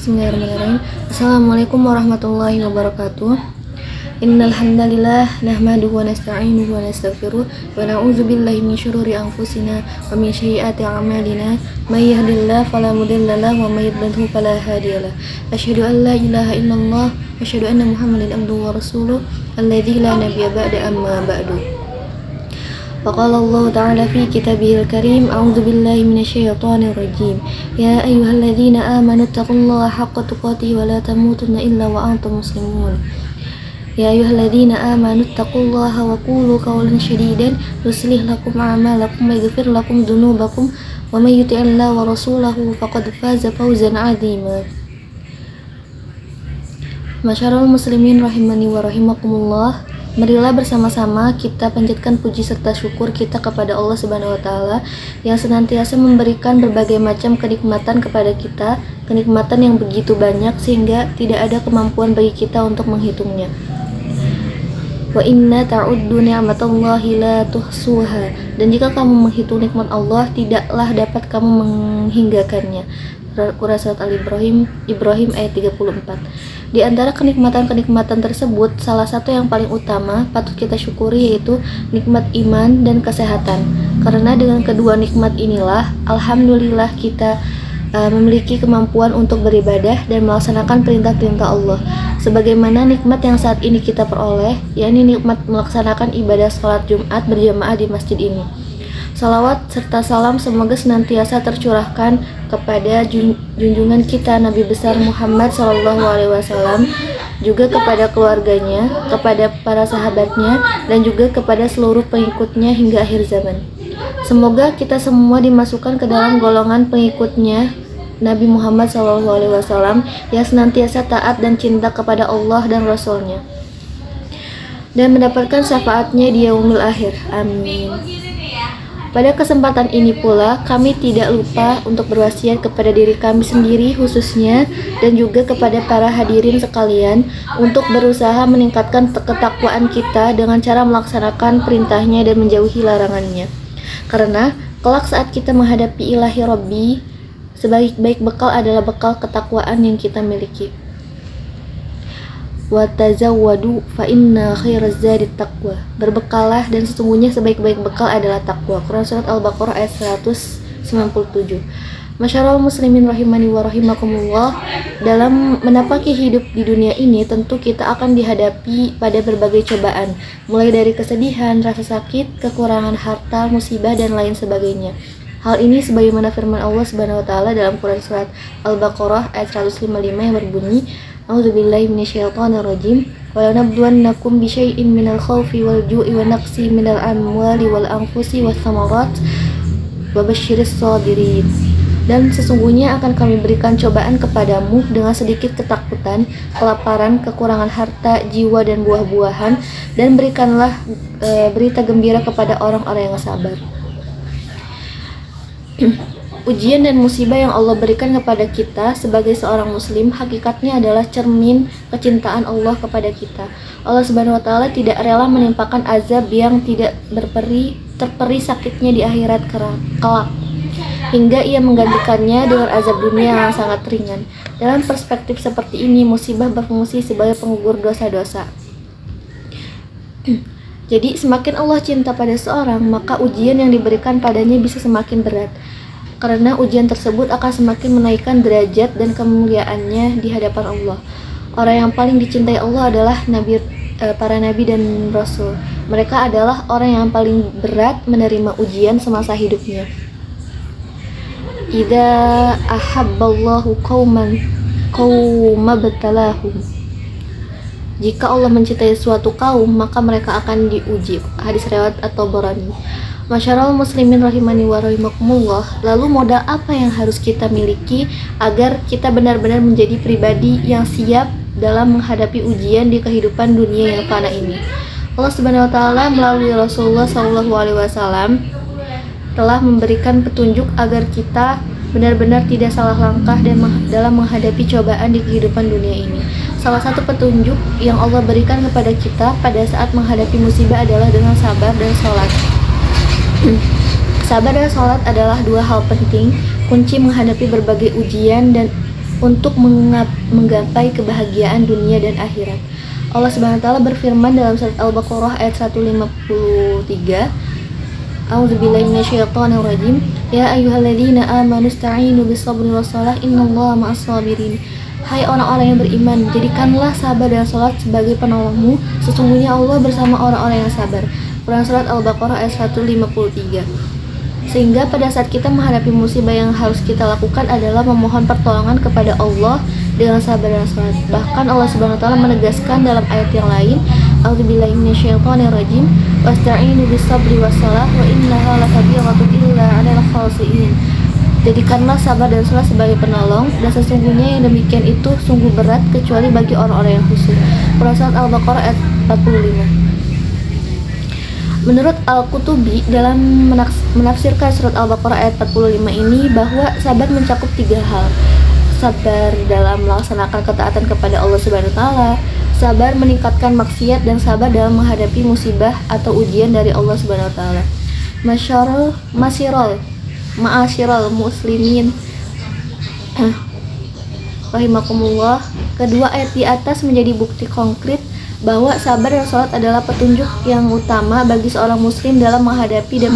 Bismillahirrahmanirrahim. Assalamualaikum warahmatullahi wabarakatuh. Innal hamdalillah nahmaduhu wa nasta'inuhu wa nastaghfiruh wa na'udzu billahi min syururi anfusina wa min sayyiati a'malina. May yahdihillahu fala mudilla lahu wa may yudlilhu fala hadiyalah. Asyhadu an la ilaha illallah wa asyhadu anna Muhammadan abduhu wa rasuluh alladzi la nabiyya ba'da amma ba'du. وقال الله تعالى في كتابه الكريم أعوذ بالله من الشيطان الرجيم يا أيها الذين آمنوا اتقوا الله حق تقاته ولا تموتن إلا وأنتم مسلمون يا أيها الذين آمنوا اتقوا الله وقولوا قولا سديدا يصلح لكم أعمالكم ويغفر لكم ذنوبكم ومن يطع الله ورسوله فقد فاز فوزا عظيما. Masyarul muslimin rahimani wa rahimakumullah. Marilah bersama-sama kita panjatkan puji serta syukur kita kepada Allah Subhanahu wa taala yang senantiasa memberikan berbagai macam kenikmatan kepada kita, kenikmatan yang begitu banyak sehingga tidak ada kemampuan bagi kita untuk menghitungnya. Wa inna ta'uddu ni'matallahi la tuhsuha. Dan jika kamu menghitung nikmat Allah, tidaklah dapat kamu menghinggakannya. Quran Surat Al-Ibrahim ayat 34. Di antara kenikmatan-kenikmatan tersebut, salah satu yang paling utama patut kita syukuri yaitu nikmat iman dan kesehatan. Karena dengan kedua nikmat inilah, alhamdulillah kita memiliki kemampuan untuk beribadah dan melaksanakan perintah-perintah Allah. Sebagaimana nikmat yang saat ini kita peroleh, yakni nikmat melaksanakan ibadah sholat Jumat berjamaah di masjid ini. Salawat serta salam semoga senantiasa tercurahkan kepada junjungan kita Nabi besar Muhammad SAW, juga kepada keluarganya, kepada para sahabatnya, dan juga kepada seluruh pengikutnya hingga akhir zaman. Semoga kita semua dimasukkan ke dalam golongan pengikutnya Nabi Muhammad SAW yang senantiasa taat dan cinta kepada Allah dan Rasulnya, dan mendapatkan syafaatnya di yaumil akhir. Amin. Pada kesempatan ini pula, kami tidak lupa untuk berwasiat kepada diri kami sendiri khususnya dan juga kepada para hadirin sekalian untuk berusaha meningkatkan ketakwaan kita dengan cara melaksanakan perintahnya dan menjauhi larangannya. Karena kelak saat kita menghadapi ilahi Rabbi, sebaik-baik bekal adalah bekal ketakwaan yang kita miliki. Wa tazawwadu fa inna khairaz zadi taqwa. Berbekalah dan sesungguhnya sebaik-baik bekal adalah takwa. Quran Surat Al-Baqarah ayat 197. Masyarul muslimin rahimani wa rahimakumullah. Dalam menapaki hidup di dunia ini, tentu kita akan dihadapi pada berbagai cobaan, mulai dari kesedihan, rasa sakit, kekurangan harta, musibah, dan lain sebagainya. Hal ini sebagaimana firman Allah Subhanahu wa taala dalam Quran Surat Al-Baqarah ayat 155 yang berbunyi, A'udzubillahi minasyaitonirrajim. Wa lanabluwannakum bisyai'in minal khaufi wal ju'i wa naqsi minal amwali wal anfusi was samarat wa basyiris shabirin. Dan sesungguhnya akan kami berikan cobaan kepadamu dengan sedikit ketakutan, kelaparan, kekurangan harta, jiwa dan buah-buahan, dan berikanlah berita gembira kepada orang-orang yang sabar. Ujian dan musibah yang Allah berikan kepada kita sebagai seorang muslim hakikatnya adalah cermin kecintaan Allah kepada kita. Allah Subhanahu wa taala tidak rela menimpakan azab yang tidak terperi sakitnya di akhirat kelak, hingga ia menggantikannya dengan azab dunia yang sangat ringan. Dalam perspektif seperti ini, musibah berfungsi sebagai penggugur dosa-dosa. Jadi semakin Allah cinta pada seorang, maka ujian yang diberikan padanya bisa semakin berat. Karena ujian tersebut akan semakin menaikkan derajat dan kemuliaannya di hadapan Allah. Orang yang paling dicintai Allah adalah para nabi dan rasul. Mereka adalah orang yang paling berat menerima ujian semasa hidupnya. Idza ahabballahu qauman btalahum. Jika Allah mencintai suatu kaum, maka mereka akan diuji. Hadis riwayat At-Tabarani. Masyarul muslimin rahimani wa rahimakumullah. Lalu modal apa yang harus kita miliki agar kita benar-benar menjadi pribadi yang siap dalam menghadapi ujian di kehidupan dunia yang fana ini? Allah Subhanahu wa taala melalui Rasulullah SAW telah memberikan petunjuk agar kita benar-benar tidak salah langkah dalam menghadapi cobaan di kehidupan dunia ini. Salah satu petunjuk yang Allah berikan kepada kita pada saat menghadapi musibah adalah dengan sabar dan sholat. Sabar dan sholat adalah dua hal penting kunci menghadapi berbagai ujian dan untuk menggapai kebahagiaan dunia dan akhirat. Allah Subhanahu wa taala berfirman dalam surat Al-Baqarah ayat 153, A'udzubillahi minasyaitonirrajim. Ya ayyuhalladzina amanu ista'inu bis-sabri was-shalah innallaha ma'as-sabirin. Hai orang-orang yang beriman, jadikanlah sabar dan salat sebagai penolongmu. Sesungguhnya Allah bersama orang-orang yang sabar. Quran surat Al-Baqarah ayat 153. Sehingga pada saat kita menghadapi musibah, yang harus kita lakukan adalah memohon pertolongan kepada Allah dengan sabar dan salat. Bahkan Allah Subhanahu wa taala menegaskan dalam ayat yang lain, A'udzubillahi minasyaitonirrajim, wasta'inu bis-sabri was-shalah wa innaha lakabiratun illa 'alal khashiyin. Jadikanlah sabar dan salat sebagai penolong, dan sesungguhnya yang demikian itu sungguh berat kecuali bagi orang-orang yang khusyuk. Quran surat Al-Baqarah ayat 45. Menurut Al-Qutubi dalam menafsirkan surat Al-Baqarah ayat 45 ini, bahwa sabar mencakup 3 hal. Sabar dalam melaksanakan ketaatan kepada Allah Subhanahu wa taala, sabar meningkatkan maksiat, dan sabar dalam menghadapi musibah atau ujian dari Allah Subhanahu wa taala. Ma'asyiral muslimin rahimakumullah, kedua ayat di atas menjadi bukti konkret bahwa sabar dan salat adalah petunjuk yang utama bagi seorang muslim dalam menghadapi dan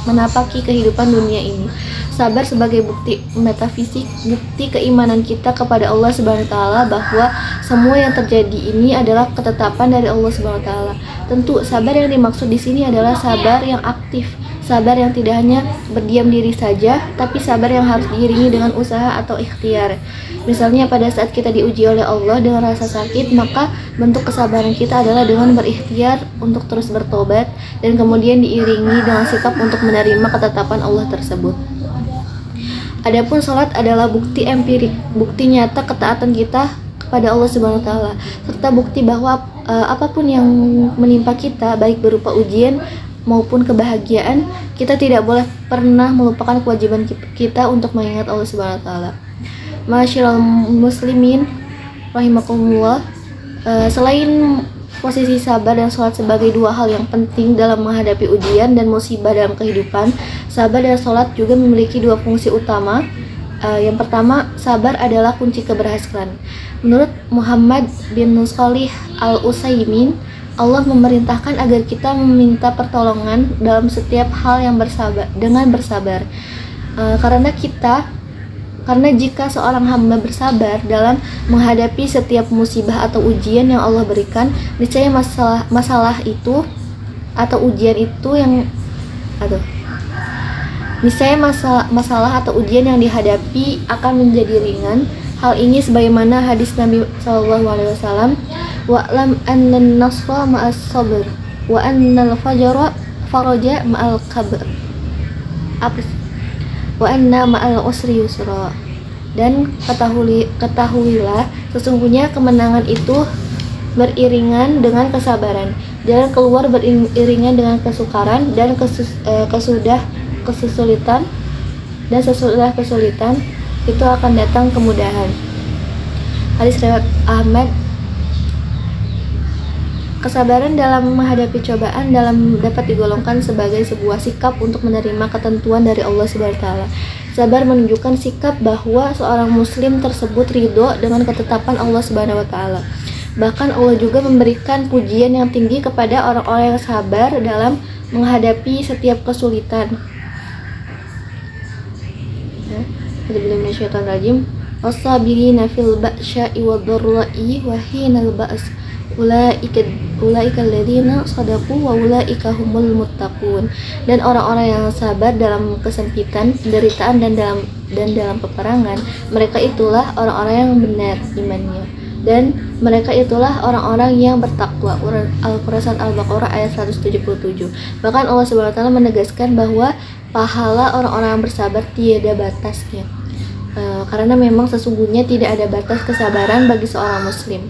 menapaki kehidupan dunia ini. Sabar sebagai bukti metafisik, bukti keimanan kita kepada Allah Subhanahu wa taala bahwa semua yang terjadi ini adalah ketetapan dari Allah Subhanahu wa taala. Tentu sabar yang dimaksud di sini adalah sabar yang aktif, sabar yang tidak hanya berdiam diri saja, tapi sabar yang harus diiringi dengan usaha atau ikhtiar. Misalnya pada saat kita diuji oleh Allah dengan rasa sakit, maka bentuk kesabaran kita adalah dengan berikhtiar untuk terus bertobat, dan kemudian diiringi dengan sikap untuk menerima ketetapan Allah tersebut. Adapun salat adalah bukti empirik, bukti nyata ketaatan kita kepada Allah Subhanahu wa taala, serta bukti bahwa apapun yang menimpa kita, baik berupa ujian maupun kebahagiaan, kita tidak boleh pernah melupakan kewajiban kita untuk mengingat Allah Subhanahu wa taala. Masyiral muslimin rahimakumullah, selain posisi sabar dan salat sebagai 2 hal yang penting dalam menghadapi ujian dan musibah dalam kehidupan, sabar dan salat juga memiliki 2 fungsi utama. Yang pertama, sabar adalah kunci keberhasilan. Menurut Muhammad bin Shalih Al-Utsaimin, Allah memerintahkan agar kita meminta pertolongan dalam setiap hal yang bersabar. Karena jika seorang hamba bersabar dalam menghadapi setiap musibah atau ujian yang Allah berikan, niscaya masalah itu atau ujian itu masalah atau ujian yang dihadapi akan menjadi ringan. Hal ini sebagaimana hadis Nabi SAW, wa'lam annan nasra ma'as sabr wa annal faraja ma'al kabr wa anna ma'al usri yusra. Dan ketahuilah sesungguhnya kemenangan itu beriringan dengan kesabaran, jalan keluar beriringan dengan kesukaran, dan kesulitan, dan sesudah kesulitan itu akan datang kemudahan. Hadis riwayat Ahmad. Kesabaran dalam menghadapi cobaan dapat digolongkan sebagai sebuah sikap untuk menerima ketentuan dari Allah Subhanahu wa taala. Sabar menunjukkan sikap bahwa seorang muslim tersebut ridho dengan ketetapan Allah Subhanahu wa taala. Bahkan Allah juga memberikan pujian yang tinggi kepada orang-orang yang sabar dalam menghadapi setiap kesulitan. Bismillahirrahmanirrahim. Was-sabirina fil ba'sya'i wad-dharra'i wa hinal ba's. Ulaika alladzina shadaqu wa ulaika humul muttaqun. Dan orang-orang yang sabar dalam kesempitan, penderitaan, dan dalam peperangan, mereka itulah orang-orang yang benar imannya, dan mereka itulah orang-orang yang bertakwa. Al-Quran Al-Baqarah ayat 177. Bahkan Allah Subhanahu wa taala menegaskan bahwa pahala orang-orang yang bersabar tiada batasnya. Karena memang sesungguhnya tidak ada batas kesabaran bagi seorang muslim.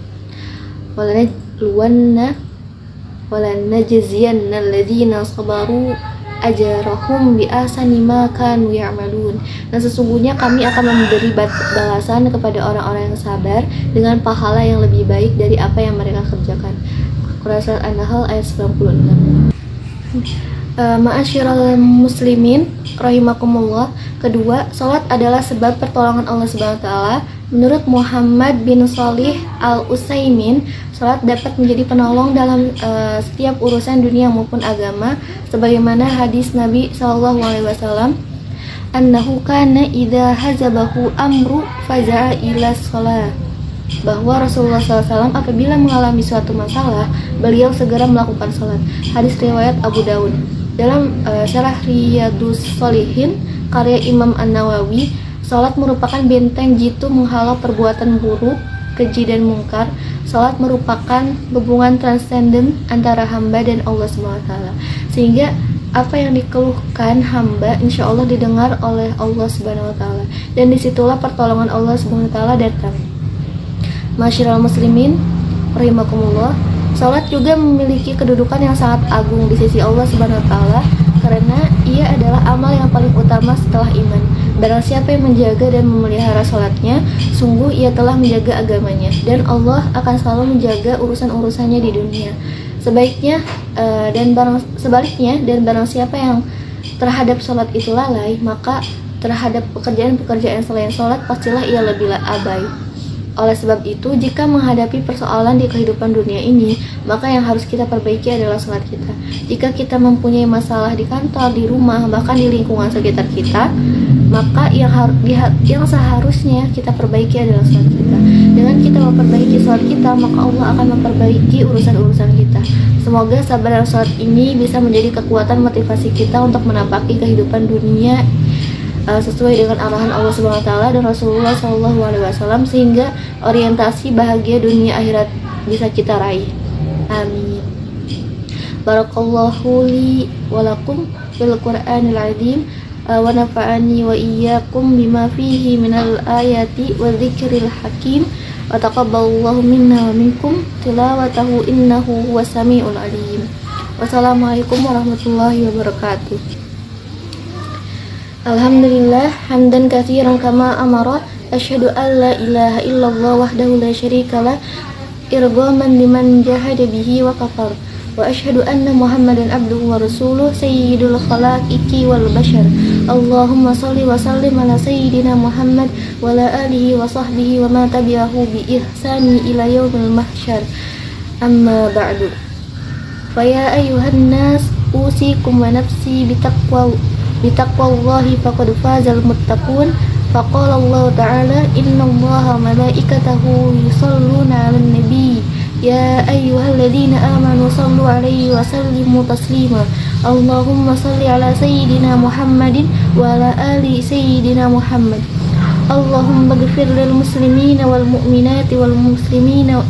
Walanajziyanna alladzina sabaru ajrahum bi ahsani ma kanu ya'malun. Dan sesungguhnya kami akan memberi balasan kepada orang-orang yang sabar dengan pahala yang lebih baik dari apa yang mereka kerjakan. Quran Surat An-Nahl ayat 96. Ma'asyiral muslimin rahimakumullah, kedua, salat adalah sebab pertolongan Allah Subhanahu wa taala Menurut Muhammad bin Shalih Al-Utsaimin, salat dapat menjadi penolong dalam setiap urusan dunia maupun agama, sebagaimana hadis Nabi SAW, annahu kana idza hazabahu amru faza'a ila shalah, bahwa Rasulullah SAW apabila mengalami suatu masalah, beliau segera melakukan salat. Hadis riwayat Abu Daud. Dalam Syarah Riyadhus Shalihin karya Imam An-Nawawi, salat merupakan benteng jitu menghalau perbuatan buruk, keji dan mungkar. Salat merupakan hubungan transenden antara hamba dan Allah SWT, sehingga apa yang dikeluhkan hamba insya Allah didengar oleh Allah SWT, dan disitulah pertolongan Allah SWT datang. Masyiral muslimin rahimakumullah, salat juga memiliki kedudukan yang sangat agung di sisi Allah SWT, karena ia adalah amal yang paling utama setelah iman. Barang siapa yang menjaga dan memelihara salatnya, sungguh ia telah menjaga agamanya, dan Allah akan selalu menjaga urusan-urusannya di dunia. Sebaliknya dan barang siapa yang terhadap salat itu lalai, maka terhadap pekerjaan-pekerjaan selain salat pastilah ia lebih abai. Oleh sebab itu, jika menghadapi persoalan di kehidupan dunia ini, maka yang harus kita perbaiki adalah salat kita. Jika kita mempunyai masalah di kantor, di rumah, bahkan di lingkungan sekitar kita, maka yang seharusnya kita perbaiki adalah salat kita. Dengan kita memperbaiki salat kita, maka Allah akan memperbaiki urusan-urusan kita. Semoga sabar dan salat ini bisa menjadi kekuatan motivasi kita untuk menapaki kehidupan dunia sesuai dengan arahan Allah SWT dan Rasulullah SAW, sehingga orientasi bahagia dunia akhirat bisa kita raih. Amin. Barakallahu li walakum fil Qur'anil azim wa nafa'ani wa iyyakum bima fihi minal ayati wa dzikril hakim wa taqabbalallahu minna wa minkum tilawatahu innahu huwas samiul alim. Wassalamualaikum warahmatullahi wabarakatuh. Alhamdulillah hamdan katsiran kama amara, asyhadu an la ilaha illallah wahdahu la syarikalah irghaman liman jahada bihi wa kafar, wa asyhadu anna Muhammadan abduhu wa rasuluh sayyidul khalaiqi wal bashar. Allahumma shalli wa sallim ala sayyidina Muhammad wa ala alihi wa sahbihi wa ma tabi'ahu bi ihsani ila yaumil mahsyar. Amma ba'du. Fa ya ayyuhan nas usikum wa nafsi bitaqwallahi faqad fazal muttaqun. Faqala Allah Ta'ala innallaha malaikatahu yusalluna 'alan nabi ya ayyuhalladzina amanu sallu 'alaihi wa sallimu taslima. Allahumma salli 'ala sayyidina Muhammadin wa 'ala ali sayyidina Muhammad. Allahumma ighfir lil muslimina wal mu'minati wal muslimina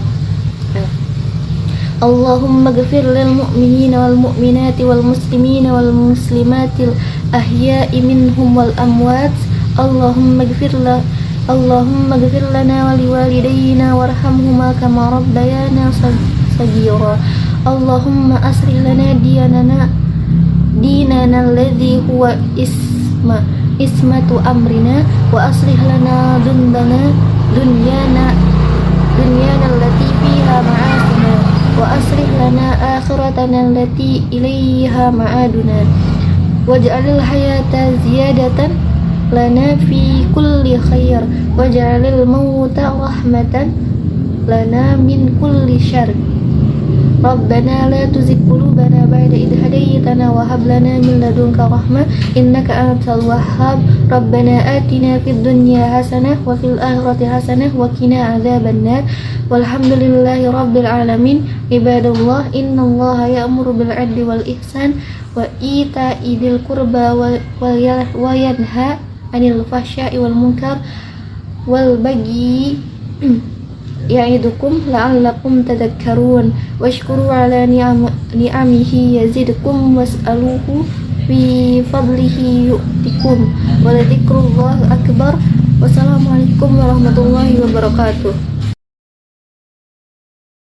Allahumma ighfir lil mu'minina wal mu'minati wal muslimina wal muslimatil ahya'i minhum wal amwat. Allahumma ighfir lana wa liwalidayna warhamhuma kama rabbayana saghira. Allahumma aslih lana dinana alladhi huwa ismatu amrina wa aslih lana dunyana allati fiha ma'asina wa aslih lana akhiratana allati ilayha ma'aduna waj'alil hayata ziyadatan lana fi kulli khair waj'alil mauta rahmatan lana min kulli syarr. Rabbana la tuzigh qulubana ba'da idh hadaytana wa hab lana min ladunka rahmah innaka antal wahhab. Rabbana atina fid dunya hasanah wa fil akhirati hasanah wa qina adzabannar. Walhamdulillahi rabbil alamin. Ibadallah, innallaha ya'muru bil 'adli wal ihsan wa ita'i dzil qurba wa yanha 'anil fahsya'i wal munkar wal baghi ya'idukum la'allakum tadhakkarun washkuru 'ala ni'amihi yazidkum was'aluhu fi fadlihi yu'tikum wa la dzikrullahi akbar. Wassalamualaikum warahmatullahi wabarakatuh.